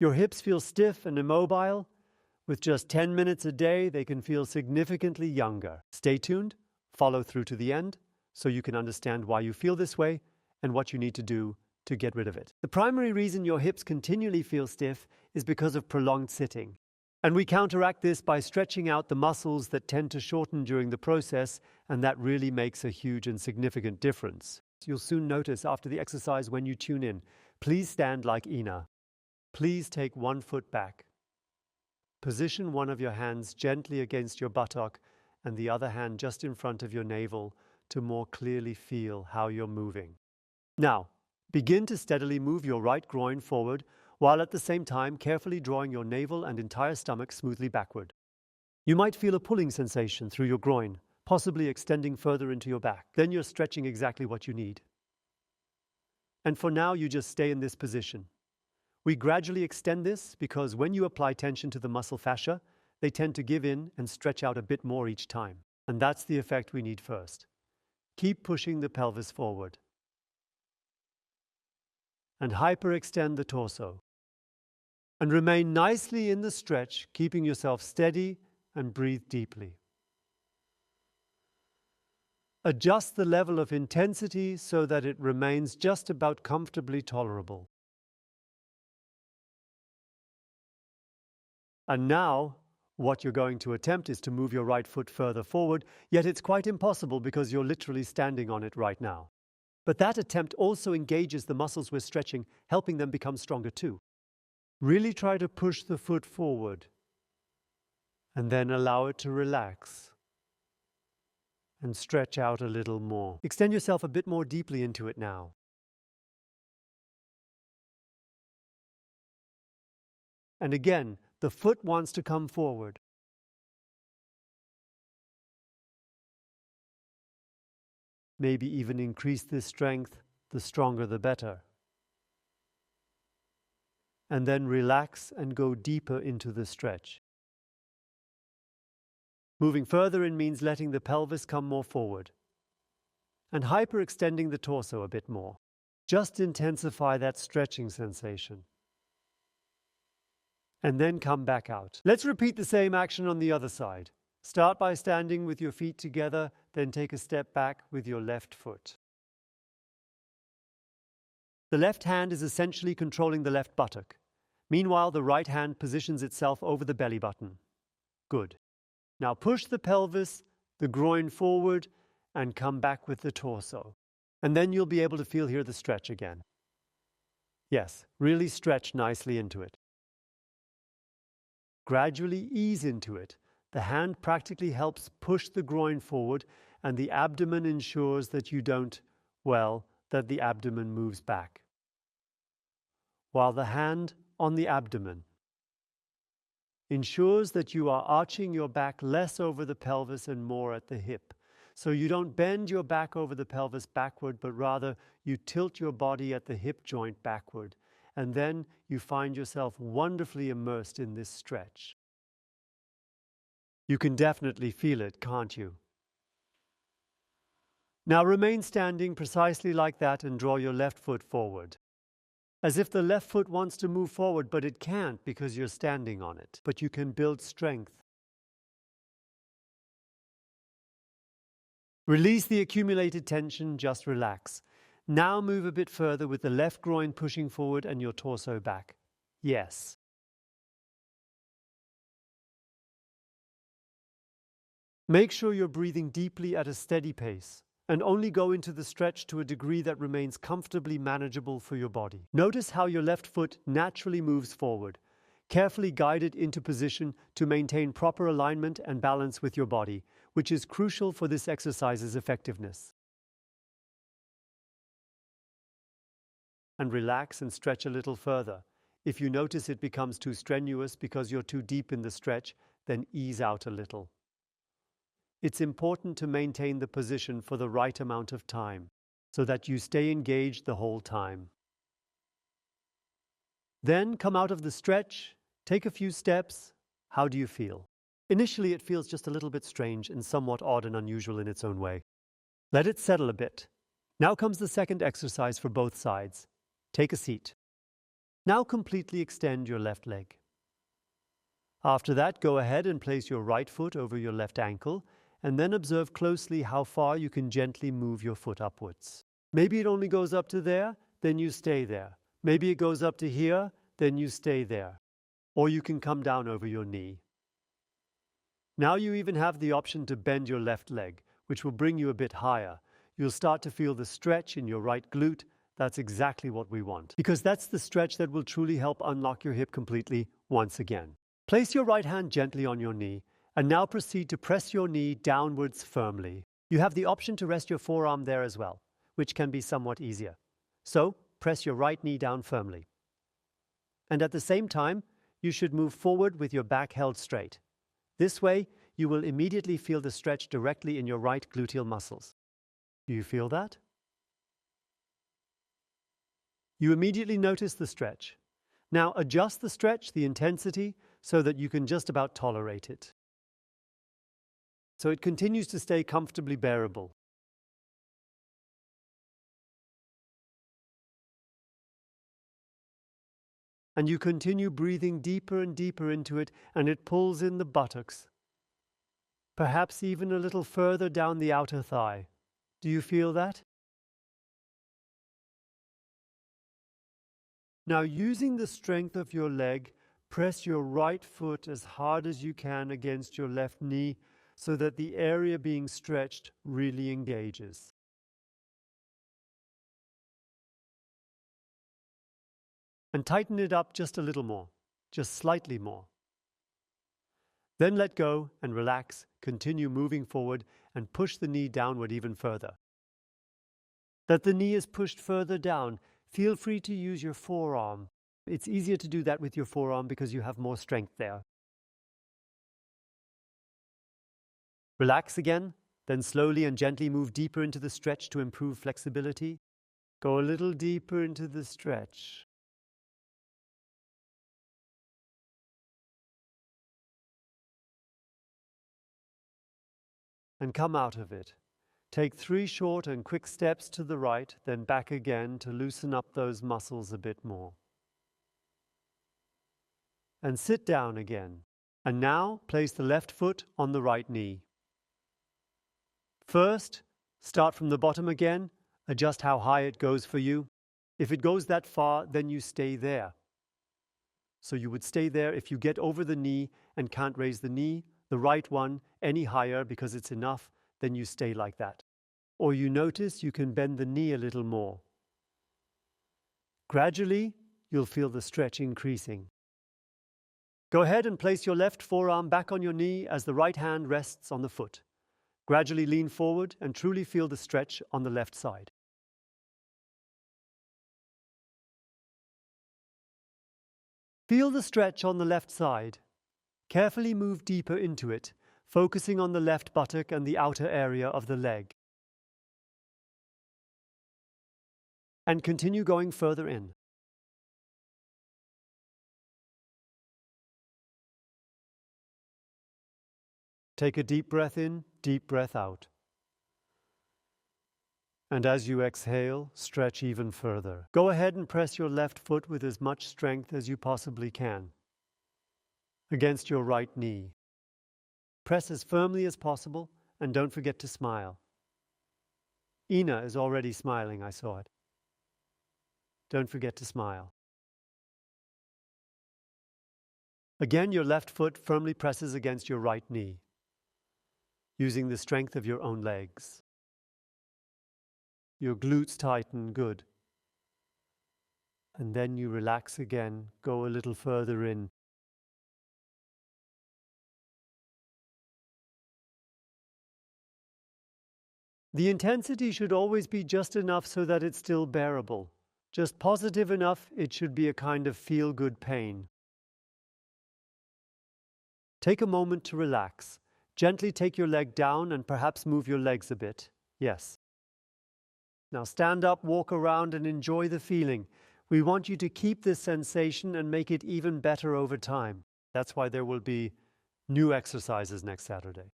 Your hips feel stiff and immobile. With just 10 minutes a day, they can feel significantly younger. Stay tuned, follow through to the end, so you can understand why you feel this way and what you need to do to get rid of it. The primary reason your hips continually feel stiff is because of prolonged sitting. And we counteract this by stretching out the muscles that tend to shorten during the process, and that really makes a huge and significant difference. You'll soon notice after the exercise when you tune in. Please stand like Ina. Please take one foot back. Position one of your hands gently against your buttock and the other hand just in front of your navel to more clearly feel how you're moving. Now, begin to steadily move your right groin forward while at the same time carefully drawing your navel and entire stomach smoothly backward. You might feel a pulling sensation through your groin, possibly extending further into your back. Then you're stretching exactly what you need. And for now, you just stay in this position. We gradually extend this because when you apply tension to the muscle fascia, they tend to give in and stretch out a bit more each time. And that's the effect we need first. Keep pushing the pelvis forward. And hyperextend the torso. And remain nicely in the stretch, keeping yourself steady and breathe deeply. Adjust the level of intensity so that it remains just about comfortably tolerable. And now, what you're going to attempt is to move your right foot further forward, yet it's quite impossible because you're literally standing on it right now. But that attempt also engages the muscles we're stretching, helping them become stronger too. Really try to push the foot forward and then allow it to relax and stretch out a little more. Extend yourself a bit more deeply into it now. And again, the foot wants to come forward. Maybe even increase this strength, the stronger the better. And then relax and go deeper into the stretch. Moving further in means letting the pelvis come more forward. And hyperextending the torso a bit more. Just intensify that stretching sensation. And then come back out. Let's repeat the same action on the other side. Start by standing with your feet together, then take a step back with your left foot. The left hand is essentially controlling the left buttock. Meanwhile, the right hand positions itself over the belly button. Good. Now push the pelvis, the groin forward, and come back with the torso. And then you'll be able to feel here the stretch again. Yes, really stretch nicely into it. Gradually ease into it. The hand practically helps push the groin forward, and the abdomen ensures that that the abdomen moves back. While the hand on the abdomen ensures that you are arching your back less over the pelvis and more at the hip. So you don't bend your back over the pelvis backward, but rather you tilt your body at the hip joint backward. And then you find yourself wonderfully immersed in this stretch. You can definitely feel it, can't you? Now remain standing precisely like that and draw your left foot forward. As if the left foot wants to move forward, but it can't because you're standing on it. But you can build strength. Release the accumulated tension, just relax. Now move a bit further with the left groin pushing forward and your torso back. Yes. Make sure you're breathing deeply at a steady pace and only go into the stretch to a degree that remains comfortably manageable for your body. Notice how your left foot naturally moves forward. Carefully guide it into position to maintain proper alignment and balance with your body, which is crucial for this exercise's effectiveness. And relax and stretch a little further. If you notice it becomes too strenuous because you're too deep in the stretch, then ease out a little. It's important to maintain the position for the right amount of time so that you stay engaged the whole time. Then come out of the stretch, take a few steps. How do you feel? Initially, it feels just a little bit strange and somewhat odd and unusual in its own way. Let it settle a bit. Now comes the second exercise for both sides. Take a seat. Now completely extend your left leg. After that, go ahead and place your right foot over your left ankle, and then observe closely how far you can gently move your foot upwards. Maybe it only goes up to there, then you stay there. Maybe it goes up to here, then you stay there. Or you can come down over your knee. Now you even have the option to bend your left leg, which will bring you a bit higher. You'll start to feel the stretch in your right glute. That's exactly what we want, because that's the stretch that will truly help unlock your hip completely once again. Place your right hand gently on your knee, and now proceed to press your knee downwards firmly. You have the option to rest your forearm there as well, which can be somewhat easier. So, press your right knee down firmly. And at the same time, you should move forward with your back held straight. This way, you will immediately feel the stretch directly in your right gluteal muscles. Do you feel that? You immediately notice the stretch. Now adjust the stretch, the intensity, so that you can just about tolerate it. So it continues to stay comfortably bearable. And you continue breathing deeper and deeper into it, and it pulls in the buttocks. Perhaps even a little further down the outer thigh. Do you feel that? Now, using the strength of your leg, press your right foot as hard as you can against your left knee so that the area being stretched really engages. And tighten it up just a little more, just slightly more. Then let go and relax, continue moving forward and push the knee downward even further. That the knee is pushed further down, feel free to use your forearm. It's easier to do that with your forearm because you have more strength there. Relax again, then slowly and gently move deeper into the stretch to improve flexibility. Go a little deeper into the stretch. And come out of it. Take 3 short and quick steps to the right, then back again to loosen up those muscles a bit more. And sit down again. And now place the left foot on the right knee. First, start from the bottom again. Adjust how high it goes for you. If it goes that far, then you stay there. So you would stay there. If you get over the knee and can't raise the knee, the right one, any higher because it's enough, then you stay like that. Or you notice you can bend the knee a little more. Gradually, you'll feel the stretch increasing. Go ahead and place your left forearm back on your knee as the right hand rests on the foot. Gradually lean forward and truly feel the stretch on the left side. Feel the stretch on the left side. Carefully move deeper into it, focusing on the left buttock and the outer area of the leg. And continue going further in. Take a deep breath in, deep breath out. And as you exhale, stretch even further. Go ahead and press your left foot with as much strength as you possibly can against your right knee. Press as firmly as possible and don't forget to smile. Ina is already smiling, I saw it. Don't forget to smile. Again, your left foot firmly presses against your right knee, using the strength of your own legs. Your glutes tighten, good. And then you relax again, go a little further in. The intensity should always be just enough so that it's still bearable. Just positive enough, it should be a kind of feel-good pain. Take a moment to relax. Gently take your leg down and perhaps move your legs a bit. Yes. Now stand up, walk around and enjoy the feeling. We want you to keep this sensation and make it even better over time. That's why there will be new exercises next Saturday.